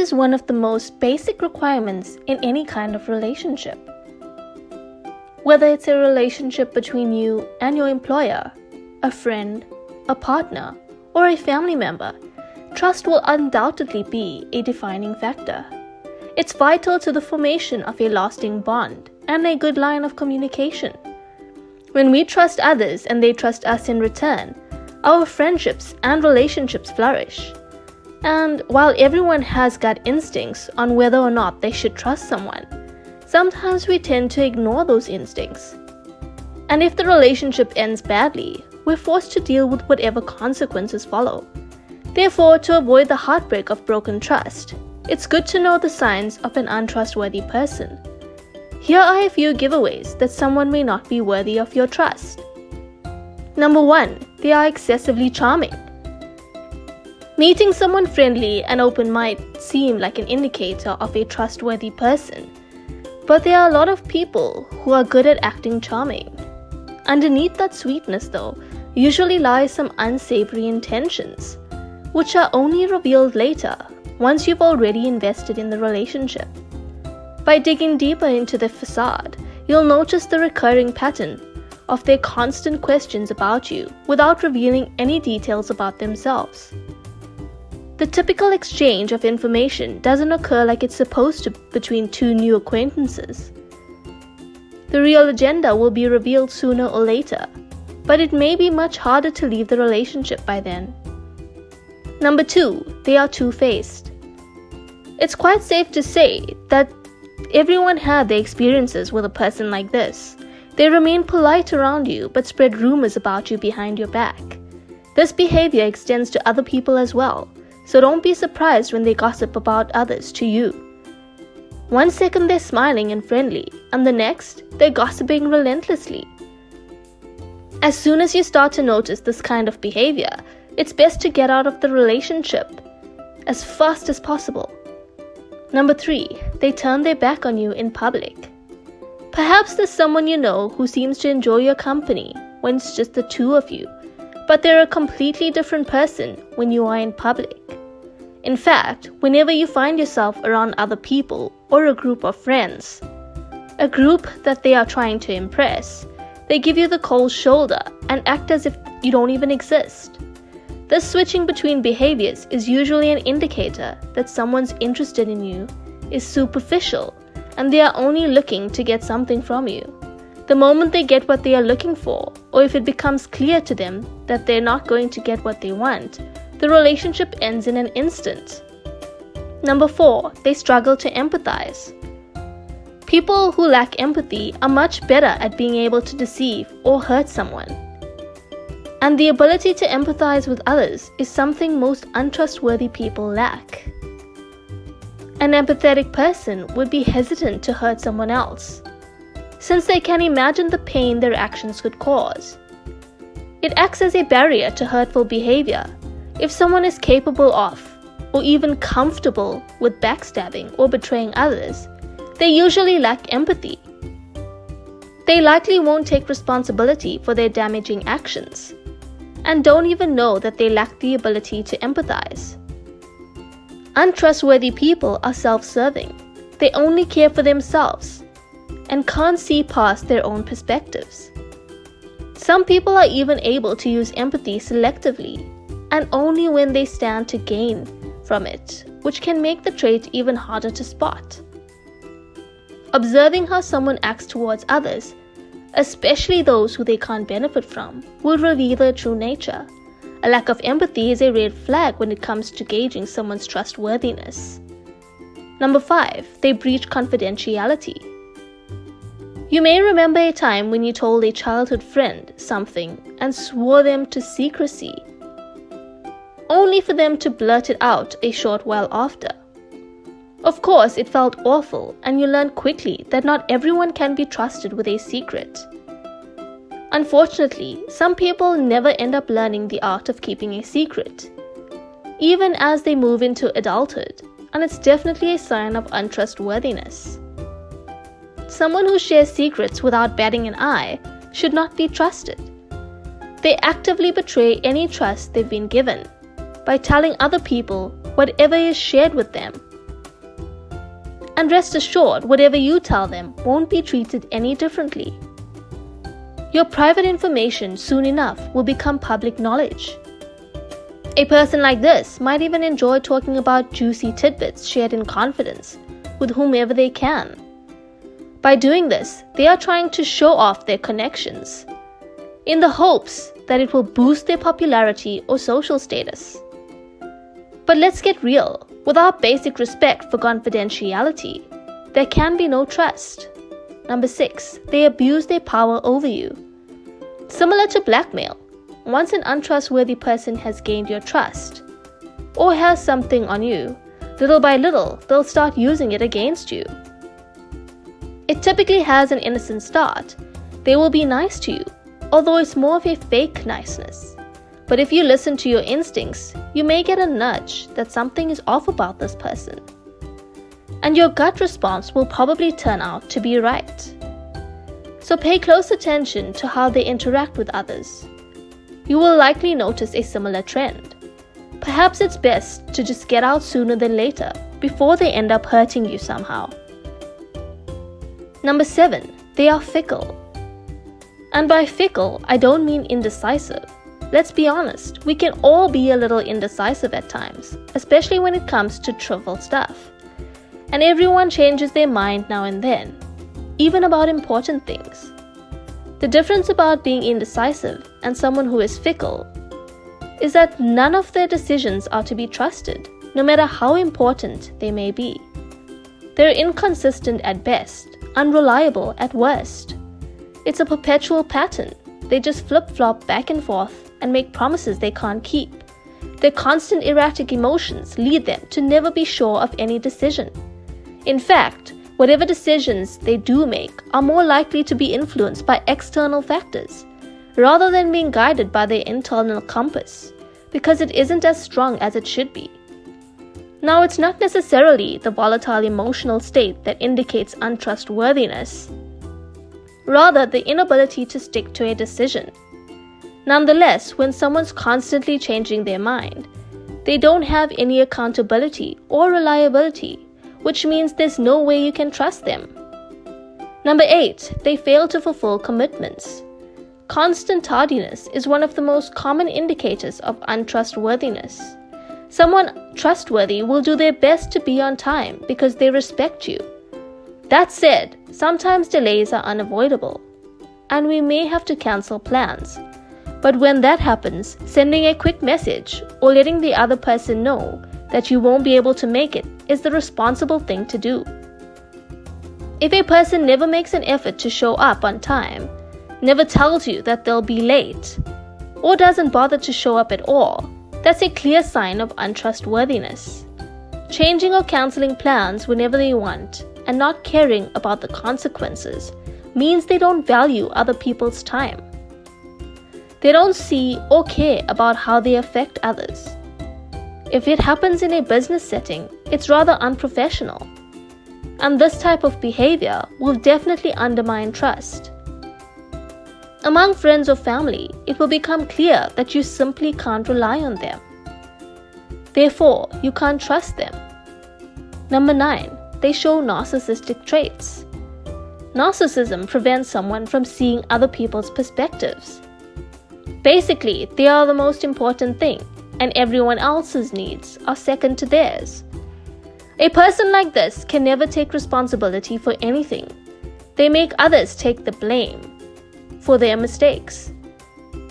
is one of the most basic requirements in any kind of relationship. Whether it's a relationship between you and your employer, a friend, a partner, or a family member, trust will undoubtedly be a defining factor. It's vital to the formation of a lasting bond and a good line of communication. When we trust others and they trust us in return, our friendships and relationships flourish. And while everyone has gut instincts on whether or not they should trust someone, sometimes we tend to ignore those instincts. And if the relationship ends badly, we're forced to deal with whatever consequences follow. Therefore, to avoid the heartbreak of broken trust, it's good to know the signs of an untrustworthy person. Here are a few giveaways that someone may not be worthy of your trust. Number 1, they are excessively charming. Meeting someone friendly and open might seem like an indicator of a trustworthy person, but there are a lot of people who are good at acting charming. Underneath that sweetness, though, usually lies some unsavory intentions, which are only revealed later once you've already invested in the relationship. By digging deeper into the facade, you'll notice the recurring pattern of their constant questions about you without revealing any details about themselves. The typical exchange of information doesn't occur like it's supposed to between two new acquaintances. The real agenda will be revealed sooner or later, but it may be much harder to leave the relationship by then. Number 2, they are two-faced. It's quite safe to say that everyone had their experiences with a person like this. They remain polite around you but spread rumors about you behind your back. This behavior extends to other people as well, so don't be surprised when they gossip about others to you. One second they're smiling and friendly, and the next, they're gossiping relentlessly. As soon as you start to notice this kind of behavior, it's best to get out of the relationship as fast as possible. Number 3, they turn their back on you in public. Perhaps there's someone you know who seems to enjoy your company when it's just the two of you, but they're a completely different person when you are in public. In fact, whenever you find yourself around other people or a group of friends, a group that they are trying to impress, they give you the cold shoulder and act as if you don't even exist. This switching between behaviors is usually an indicator that someone's interested in you is superficial and they are only looking to get something from you. The moment they get what they are looking for, or if it becomes clear to them that they're not going to get what they want, the relationship ends in an instant. Number 4, they struggle to empathize. People who lack empathy are much better at being able to deceive or hurt someone. And the ability to empathize with others is something most untrustworthy people lack. An empathetic person would be hesitant to hurt someone else, since they can imagine the pain their actions could cause. It acts as a barrier to hurtful behavior. If someone is capable of, or even comfortable with backstabbing or betraying others, they usually lack empathy. They likely won't take responsibility for their damaging actions, and don't even know that they lack the ability to empathize. Untrustworthy people are self-serving. They only care for themselves and can't see past their own perspectives. Some people are even able to use empathy selectively and only when they stand to gain from it, which can make the trait even harder to spot. Observing how someone acts towards others, especially those who they can't benefit from, will reveal their true nature. A lack of empathy is a red flag when it comes to gauging someone's trustworthiness. Number 5, they breach confidentiality. You may remember a time when you told a childhood friend something and swore them to secrecy, only for them to blurt it out a short while after. Of course, it felt awful, and you learned quickly that not everyone can be trusted with a secret. Unfortunately, some people never end up learning the art of keeping a secret, even as they move into adulthood, and it's definitely a sign of untrustworthiness. Someone who shares secrets without batting an eye should not be trusted. They actively betray any trust they've been given by telling other people whatever is shared with them And rest assured, whatever you tell them won't be treated any differently. Your private information soon enough will become public knowledge. A person like this might even enjoy talking about juicy tidbits shared in confidence with whomever they can. By doing this, they are trying to show off their connections, in the hopes that it will boost their popularity or social status. But let's get real. Without basic respect for confidentiality, there can be no trust. Number 6, they abuse their power over you. Similar to blackmail, once an untrustworthy person has gained your trust or has something on you, little by little, they'll start using it against you. It typically has an innocent start. They will be nice to you, although it's more of a fake niceness. But if you listen to your instincts, you may get a nudge that something is off about this person. And your gut response will probably turn out to be right. So pay close attention to how they interact with others. You will likely notice a similar trend. Perhaps it's best to just get out sooner than later, before they end up hurting you somehow. Number 7, they are fickle. And by fickle, I don't mean indecisive. Let's be honest, we can all be a little indecisive at times, especially when it comes to trivial stuff. And everyone changes their mind now and then, even about important things. The difference about being indecisive and someone who is fickle is that none of their decisions are to be trusted, no matter how important they may be. They're inconsistent at best, unreliable at worst. It's a perpetual pattern. They just flip-flop back and forth and make promises they can't keep. Their constant erratic emotions lead them to never be sure of any decision. In fact, whatever decisions they do make are more likely to be influenced by external factors, rather than being guided by their internal compass, because it isn't as strong as it should be. Now, it's not necessarily the volatile emotional state that indicates untrustworthiness, rather the inability to stick to a decision. Nonetheless, when someone's constantly changing their mind, they don't have any accountability or reliability, which means there's no way you can trust them. Number 8, they fail to fulfill commitments. Constant tardiness is one of the most common indicators of untrustworthiness. Someone trustworthy will do their best to be on time because they respect you. That said, sometimes delays are unavoidable, and we may have to cancel plans. But when that happens, sending a quick message or letting the other person know that you won't be able to make it is the responsible thing to do. If a person never makes an effort to show up on time, never tells you that they'll be late, or doesn't bother to show up at all, that's a clear sign of untrustworthiness. Changing or canceling plans whenever they want and not caring about the consequences means they don't value other people's time. They don't see or care about how they affect others. If it happens in a business setting, it's rather unprofessional. And this type of behavior will definitely undermine trust. Among friends or family, it will become clear that you simply can't rely on them. Therefore, you can't trust them. Number 9, they show narcissistic traits. Narcissism prevents someone from seeing other people's perspectives. Basically, they are the most important thing, and everyone else's needs are second to theirs. A person like this can never take responsibility for anything. They make others take the blame for their mistakes.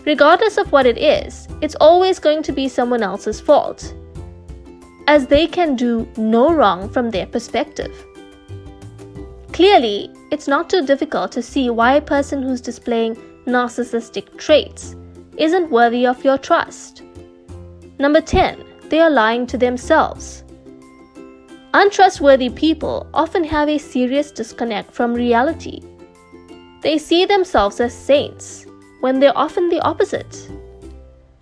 Regardless of what it is, it's always going to be someone else's fault, as they can do no wrong from their perspective. Clearly, it's not too difficult to see why a person who's displaying narcissistic traits isn't worthy of your trust. Number 10, they are lying to themselves. Untrustworthy people often have a serious disconnect from reality. They see themselves as saints when they're often the opposite.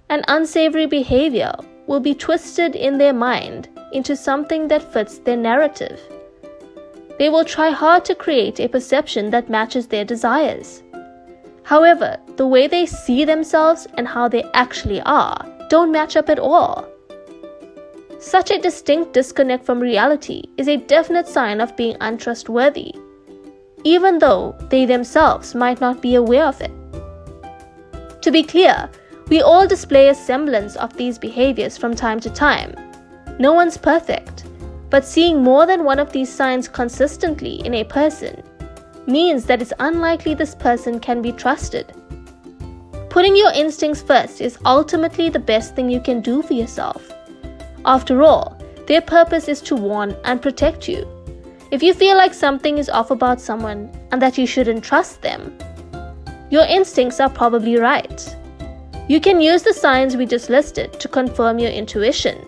And unsavory behavior will be twisted in their mind into something that fits their narrative. They will try hard to create a perception that matches their desires. However, the way they see themselves and how they actually are don't match up at all. Such a distinct disconnect from reality is a definite sign of being untrustworthy, even though they themselves might not be aware of it. To be clear, we all display a semblance of these behaviors from time to time. No one's perfect, but seeing more than one of these signs consistently in a person means that it's unlikely this person can be trusted. Putting your instincts first is ultimately the best thing you can do for yourself. After all, their purpose is to warn and protect you. If you feel like something is off about someone and that you shouldn't trust them, your instincts are probably right. You can use the signs we just listed to confirm your intuition.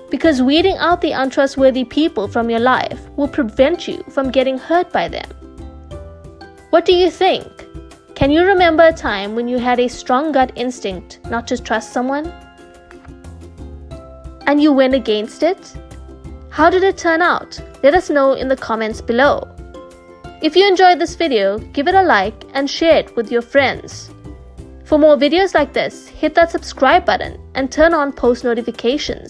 Because weeding out the untrustworthy people from your life will prevent you from getting hurt by them. What do you think? Can you remember a time when you had a strong gut instinct not to trust someone? And you went against it? How did it turn out? Let us know in the comments below. If you enjoyed this video, give it a like and share it with your friends. For more videos like this, hit that subscribe button and turn on post notifications.